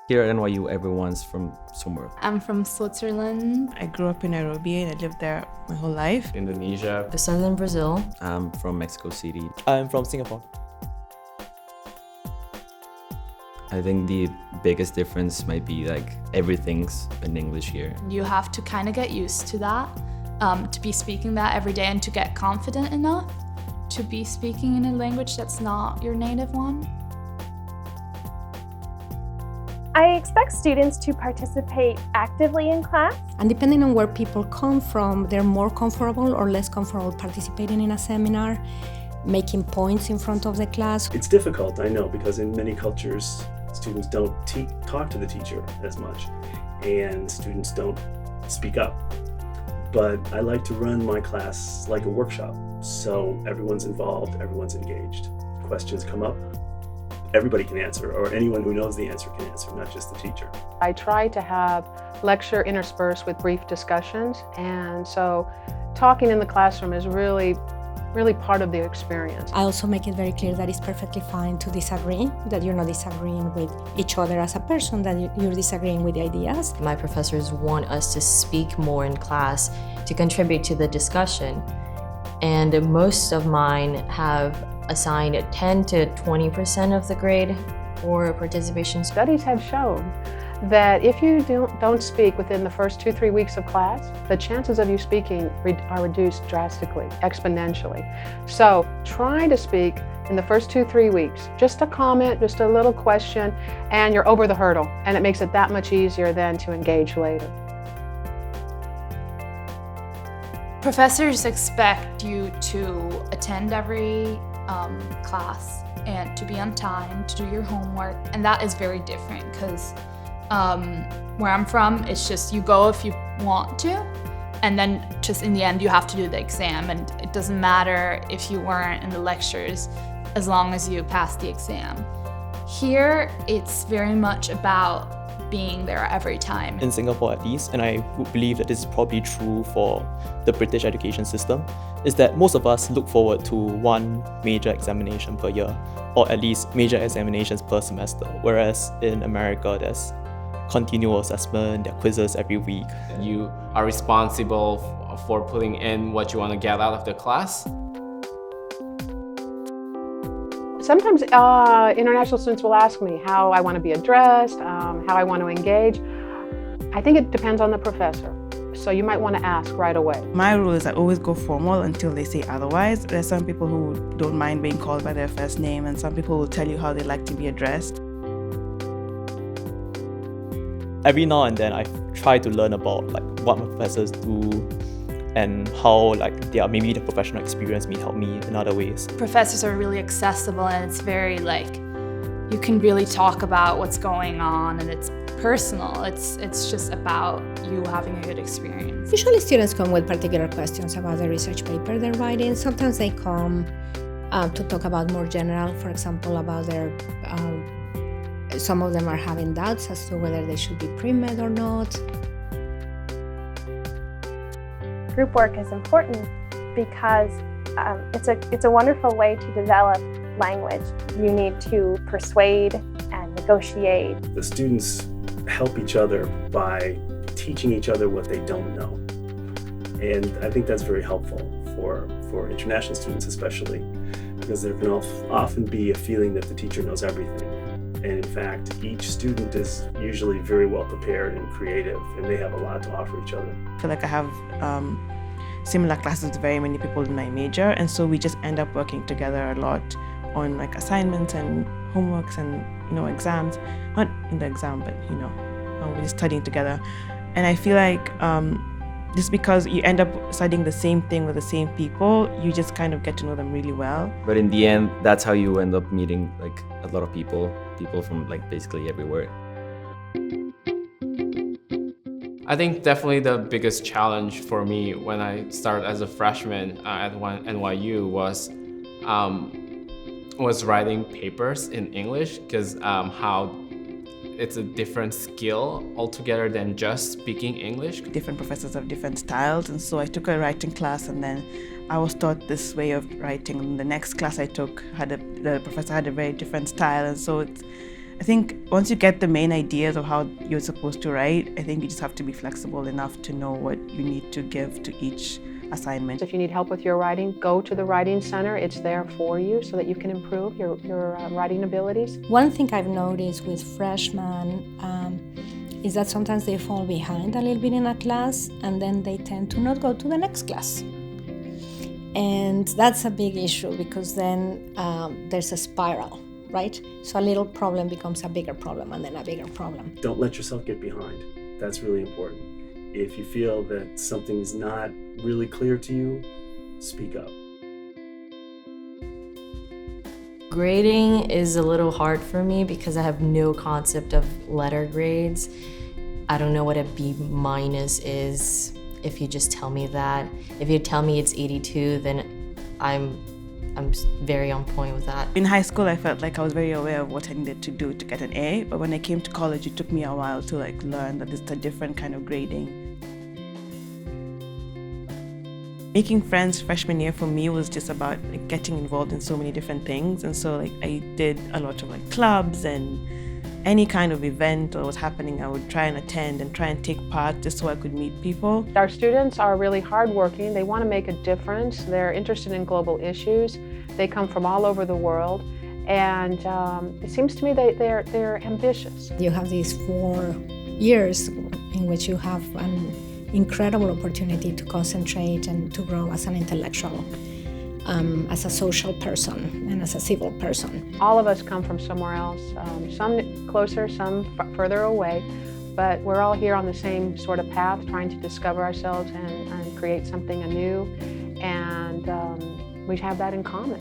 Here at NYU, everyone's from somewhere. I'm from Switzerland. I grew up in Nairobi and I lived there my whole life. Indonesia. Southern Brazil. I'm from Mexico City. I'm from Singapore. I think the biggest difference might be like everything's in English here. You have to kind of get used to that, to be speaking that every day and to get confident enough to be speaking in a language that's not your native one. I expect students to participate actively in class. And depending on where people come from, they're more comfortable or less comfortable participating in a seminar, making points in front of the class. It's difficult, I know, because in many cultures, students don't talk to the teacher as much, and students don't speak up. But I like to run my class like a workshop, so everyone's involved, everyone's engaged. Questions come up, everybody can answer, or anyone who knows the answer can answer, not just the teacher. I try to have lecture interspersed with brief discussions, and so talking in the classroom is really part of the experience. I also make it very clear that it's perfectly fine to disagree, that you're not disagreeing with each other as a person, that you're disagreeing with the ideas. My professors want us to speak more in class, to contribute to the discussion, and most of mine have assigned 10 to 20% of the grade for participation. Studies have shown that if you don't speak within the first 2-3 weeks of class, the chances of you speaking are reduced drastically, exponentially. So try to speak in the first 2-3 weeks. Just a comment, just a little question, and you're over the hurdle. And it makes it that much easier then to engage later. Professors expect you to attend every class and to be on time, to do your homework, and that is very different because where I'm from, it's just you go if you want to, and then just in the end you have to do the exam, and it doesn't matter if you weren't in the lectures as long as you pass the exam. Here, it's very much about being there every time. In Singapore at least, and I would believe that this is probably true for the British education system, is that most of us look forward to one major examination per year, or at least major examinations per semester, whereas in America there's continual assessment, there are quizzes every week. You are responsible for putting in what you want to get out of the class. Sometimes international students will ask me how I want to be addressed, how I want to engage. I think it depends on the professor, so you might want to ask right away. My rule is I always go formal until they say otherwise. There's some people who don't mind being called by their first name, and some people will tell you how they like to be addressed. Every now and then I try to learn about like what my professors do and how maybe the professional experience may help me in other ways. Professors are really accessible, and it's very you can really talk about what's going on, and it's personal. It's just about you having a good experience. Usually students come with particular questions about the research paper they're writing. Sometimes they come to talk about more general, for example, about their some of them are having doubts as to whether they should be pre-med or not. Group work is important because it's a wonderful way to develop language. You need to persuade and negotiate. The students help each other by teaching each other what they don't know. And I think that's very helpful for international students especially, because there can often be a feeling that the teacher knows everything. And in fact, each student is usually very well prepared and creative, and they have a lot to offer each other. I feel like I have similar classes with very many people in my major, and so we just end up working together a lot on assignments and homeworks and exams. Not in the exam, but we're just studying together. And I feel like just because you end up studying the same thing with the same people, you just kind of get to know them really well. But in the end, that's how you end up meeting a lot of people from basically everywhere. I think definitely the biggest challenge for me when I started as a freshman at NYU was writing papers in English, because how it's a different skill altogether than just speaking English. Different professors have different styles, and so I took a writing class, and then I was taught this way of writing. The next class I took the professor had a very different style, and so I think once you get the main ideas of how you're supposed to write, I think you just have to be flexible enough to know what you need to give to each assignment. If you need help with your writing, go to the Writing Center. It's there for you so that you can improve your writing abilities. One thing I've noticed with freshmen is that sometimes they fall behind a little bit in a class and then they tend to not go to the next class. And that's a big issue because then there's a spiral, right? So a little problem becomes a bigger problem and then a bigger problem. Don't let yourself get behind. That's really important. If you feel that something's not really clear to you, speak up. Grading is a little hard for me because I have no concept of letter grades. I don't know what a B- is. If you just tell me that. If you tell me it's 82, then I'm very on point with that. In high school, I felt like I was very aware of what I needed to do to get an A, but when I came to college, it took me a while to learn that it's a different kind of grading. Making friends freshman year for me was just about getting involved in so many different things, and so I did a lot of clubs, and any kind of event that was happening I would try and attend and try and take part just so I could meet people. Our students are really hardworking. They want to make a difference. They're interested in global issues. They come from all over the world, and it seems to me they're ambitious. You have these 4 years in which you have an incredible opportunity to concentrate and to grow as an intellectual, as a social person and as a civil person. All of us come from somewhere else, some closer, some further away, but we're all here on the same sort of path, trying to discover ourselves and create something anew, and we have that in common.